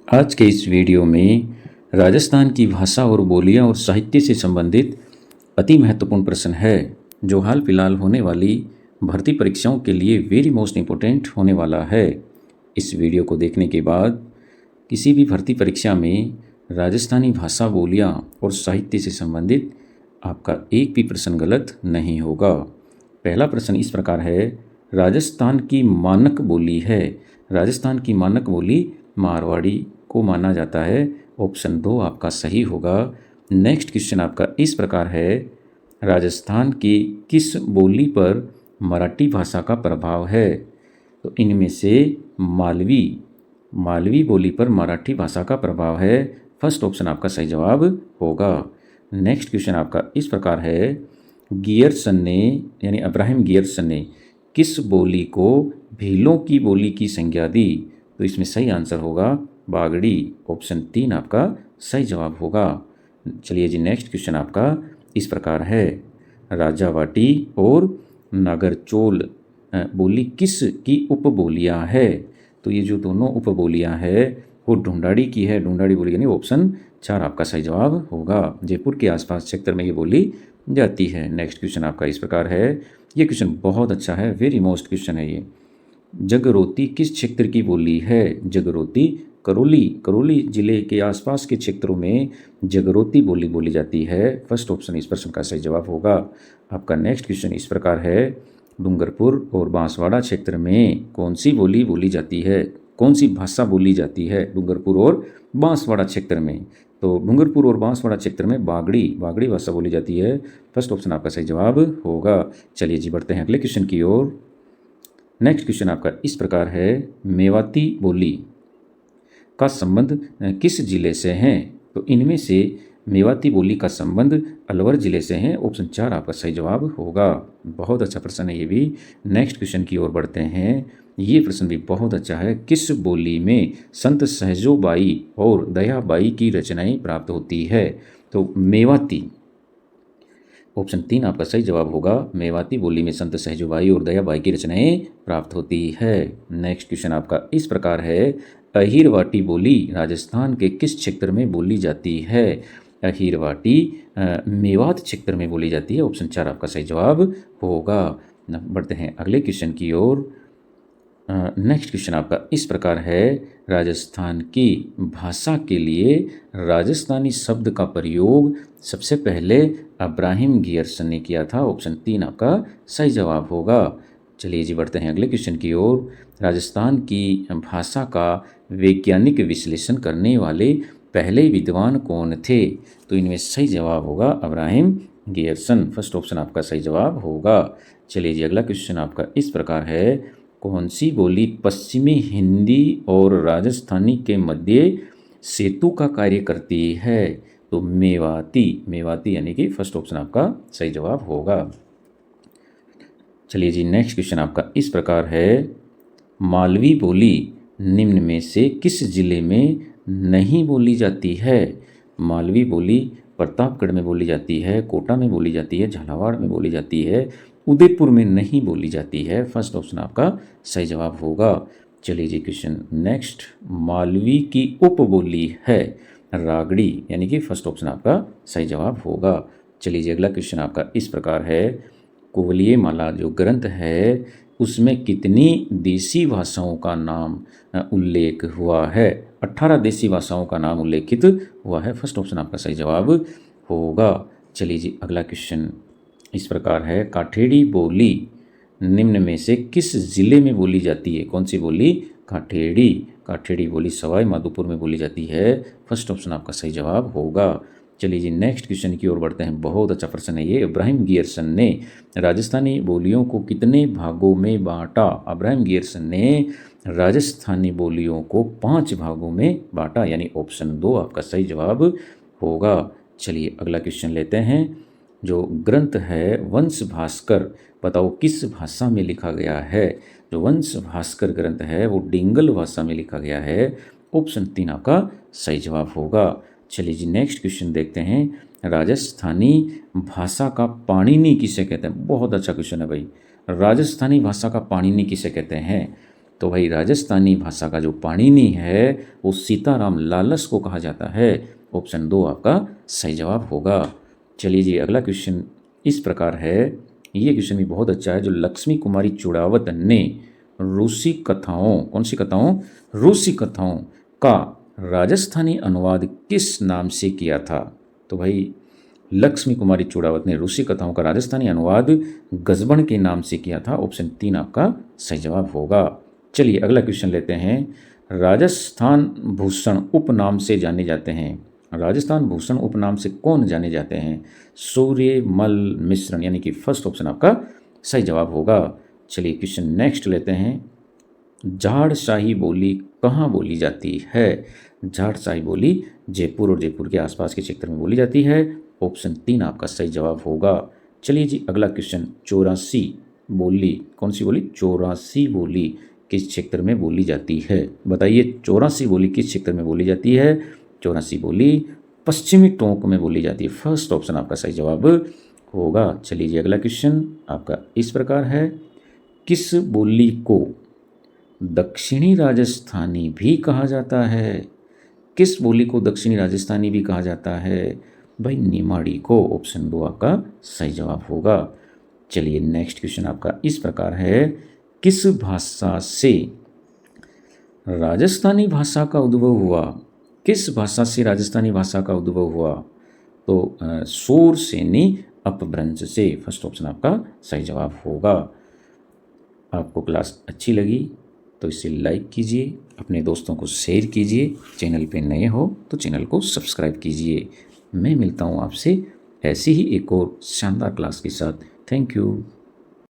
आज के इस वीडियो में राजस्थान की भाषा और बोलियां और साहित्य से संबंधित अति महत्वपूर्ण प्रश्न है जो हाल फिलहाल होने वाली भर्ती परीक्षाओं के लिए वेरी मोस्ट इम्पोर्टेंट होने वाला है। इस वीडियो को देखने के बाद किसी भी भर्ती परीक्षा में राजस्थानी भाषा बोलियां और साहित्य से संबंधित आपका एक भी प्रश्न गलत नहीं होगा। पहला प्रश्न इस प्रकार है, राजस्थान की मानक बोली है। राजस्थान की मानक बोली मारवाड़ी को माना जाता है। ऑप्शन 2 आपका सही होगा। नेक्स्ट क्वेश्चन आपका इस प्रकार है, राजस्थान की किस बोली पर मराठी भाषा का प्रभाव है? तो इनमें से मालवी बोली पर मराठी भाषा का प्रभाव है। फर्स्ट ऑप्शन आपका सही जवाब होगा। नेक्स्ट क्वेश्चन आपका इस प्रकार है, गियर्सन ने यानी अब्राहम गियर्सन ने किस बोली को भीलों की बोली की संज्ञा दी? तो इसमें सही आंसर होगा बागड़ी। ऑप्शन 3 आपका सही जवाब होगा। चलिए जी, नेक्स्ट क्वेश्चन आपका इस प्रकार है, राजावाटी और नागरचोल बोली किस की उपबोलियाँ है? तो ये जो दोनों उपबोलियाँ है वो ढूंढाड़ी की है। ढूंढाड़ी बोली यानी ऑप्शन 4 आपका सही जवाब होगा। जयपुर के आसपास क्षेत्र में ये बोली जाती है। नेक्स्ट क्वेश्चन आपका इस प्रकार है, ये क्वेश्चन बहुत अच्छा है, वेरी मोस्ट क्वेश्चन है ये। जगरोती किस क्षेत्र की बोली है? जगरोती करौली जिले के आसपास के क्षेत्रों में जगरोती बोली बोली जाती है। फर्स्ट ऑप्शन इस प्रश्न का सही जवाब होगा आपका। नेक्स्ट क्वेश्चन इस प्रकार है, डूंगरपुर और बांसवाड़ा क्षेत्र में कौन सी बोली बोली जाती है? कौन सी भाषा बोली जाती है डूंगरपुर और बांसवाड़ा क्षेत्र में? तो डूंगरपुर और बांसवाड़ा क्षेत्र में बागड़ी भाषा बोली जाती है। फर्स्ट ऑप्शन आपका सही जवाब होगा। चलिए जी, बढ़ते हैं अगले क्वेश्चन की ओर। नेक्स्ट क्वेश्चन आपका इस प्रकार है, मेवाती बोली का संबंध किस जिले से है? तो इनमें से मेवाती बोली का संबंध अलवर जिले से है। ऑप्शन 4 आपका सही जवाब होगा। बहुत अच्छा प्रश्न है ये भी। नेक्स्ट क्वेश्चन की ओर बढ़ते हैं। ये प्रश्न भी बहुत अच्छा है, किस बोली में संत सहजोबाई और दयाबाई की रचनाएं प्राप्त होती है? तो मेवाती, ऑप्शन 3 आपका सही जवाब होगा। मेवाती बोली में संत सहजोबाई और दयाबाई की रचनाएं प्राप्त होती है। नेक्स्ट क्वेश्चन आपका इस प्रकार है, अहीरवाटी बोली राजस्थान के किस क्षेत्र में बोली जाती है? अहीरवाटी मेवात क्षेत्र में बोली जाती है। ऑप्शन 4 आपका सही जवाब होगा। बढ़ते हैं अगले क्वेश्चन की ओर। नेक्स्ट क्वेश्चन आपका इस प्रकार है, राजस्थान की भाषा के लिए राजस्थानी शब्द का प्रयोग सबसे पहले अब्राहम गियर्सन ने किया था। ऑप्शन 3 आपका सही जवाब होगा। चलिए जी, बढ़ते हैं अगले क्वेश्चन की ओर। राजस्थान की भाषा का वैज्ञानिक विश्लेषण करने वाले पहले विद्वान कौन थे? तो इनमें सही जवाब होगा अब्राहम गियर्सन। फर्स्ट ऑप्शन आपका सही जवाब होगा। चलिए जी, अगला क्वेश्चन आपका इस प्रकार है, कौन सी बोली पश्चिमी हिंदी और राजस्थानी के मध्य सेतु का कार्य करती है? तो मेवाती यानी कि फर्स्ट ऑप्शन आपका सही जवाब होगा। चलिए जी, नेक्स्ट क्वेश्चन आपका इस प्रकार है, मालवी बोली निम्न में से किस जिले में नहीं बोली जाती है? मालवी बोली प्रतापगढ़ में बोली जाती है, कोटा में बोली जाती है, झालावाड़ में बोली जाती है, उदयपुर में नहीं बोली जाती है। फर्स्ट ऑप्शन आपका सही जवाब होगा। चलिए जी, क्वेश्चन नेक्स्ट, मालवी की उपबोली है रागड़ी यानी कि फर्स्ट ऑप्शन आपका सही जवाब होगा। चलिए जी, अगला क्वेश्चन आपका इस प्रकार है, कुवलयी माला जो ग्रंथ है उसमें कितनी देसी भाषाओं का नाम उल्लेख हुआ है? 18 देसी भाषाओं का नाम उल्लेखित हुआ है। फर्स्ट ऑप्शन आपका सही जवाब होगा। चलिए जी, अगला क्वेश्चन इस प्रकार है, काठेड़ी बोली निम्न में से किस जिले में बोली जाती है? कौन सी बोली? काठेड़ी बोली सवाई माधोपुर में बोली जाती है। फर्स्ट ऑप्शन आपका सही जवाब होगा। चलिए जी, नेक्स्ट क्वेश्चन की ओर बढ़ते हैं। बहुत अच्छा प्रश्न है ये। अब्राहम गियर्सन ने राजस्थानी बोलियों को कितने भागों में बांटा? अब्राहम गियर्सन ने राजस्थानी बोलियों को 5 भागों में बांटा यानी ऑप्शन 2 आपका सही जवाब होगा। चलिए अगला क्वेश्चन लेते हैं। जो ग्रंथ है वंश भास्कर, बताओ किस भाषा में लिखा गया है? जो वंश भास्कर ग्रंथ है वो डिंगल भाषा में लिखा गया है। ऑप्शन 3 आपका सही जवाब होगा। चलिए जी, नेक्स्ट क्वेश्चन देखते हैं। राजस्थानी भाषा का पाणिनि किसे कहते हैं? बहुत अच्छा क्वेश्चन है भाई। राजस्थानी भाषा का पाणिनि किसे कहते हैं? तो भाई राजस्थानी भाषा का जो पाणिनि है वो सीताराम लालस को कहा जाता है। ऑप्शन 2 आपका सही जवाब होगा। चलिए जी, अगला क्वेश्चन इस प्रकार है, ये क्वेश्चन भी बहुत अच्छा है। जो लक्ष्मी कुमारी चुड़ावत ने रूसी कथाओं, कौन सी कथाओं, रूसी कथाओं का राजस्थानी अनुवाद किस नाम से किया था? तो भाई लक्ष्मी कुमारी चुड़ावत ने रूसी कथाओं का राजस्थानी अनुवाद गजबन के नाम से किया था। ऑप्शन 3 आपका सही जवाब होगा। चलिए अगला क्वेश्चन लेते हैं। राजस्थान भूषण उपनाम से जाने जाते हैं, राजस्थान भूषण उपनाम से कौन जाने जाते हैं? सूर्य मल मिश्रण, यानी कि फर्स्ट ऑप्शन आपका सही जवाब होगा। चलिए क्वेश्चन नेक्स्ट लेते हैं। जाड़ शाही बोली कहाँ बोली जाती है? जाड़ शाही बोली जयपुर और जयपुर के आसपास के क्षेत्र में बोली जाती है। ऑप्शन 3 आपका सही जवाब होगा। चलिए जी अगला क्वेश्चन, 84 बोली, कौन सी बोली? 84 बोली किस क्षेत्र में बोली जाती है? बताइए 84 बोली किस क्षेत्र में बोली जाती है? 84 बोली पश्चिमी टोंक में बोली जाती है। फर्स्ट ऑप्शन आपका सही जवाब होगा। चलिए जी अगला क्वेश्चन आपका इस प्रकार है। किस बोली को दक्षिणी राजस्थानी भी कहा जाता है? किस बोली को दक्षिणी राजस्थानी भी कहा जाता है? भाई निमाड़ी को। ऑप्शन 2 आपका सही जवाब होगा। चलिए नेक्स्ट क्वेश्चन आपका इस प्रकार है। किस भाषा से राजस्थानी भाषा का उद्भव हुआ? किस भाषा से राजस्थानी भाषा का उद्भव हुआ? तो शोर सेनी अपभ्रंश से। फर्स्ट ऑप्शन आपका सही जवाब होगा। आपको क्लास अच्छी लगी तो इसे लाइक कीजिए, अपने दोस्तों को शेयर कीजिए, चैनल पे नए हो तो चैनल को सब्सक्राइब कीजिए। मैं मिलता हूँ आपसे ऐसी ही एक और शानदार क्लास के साथ। Thank you.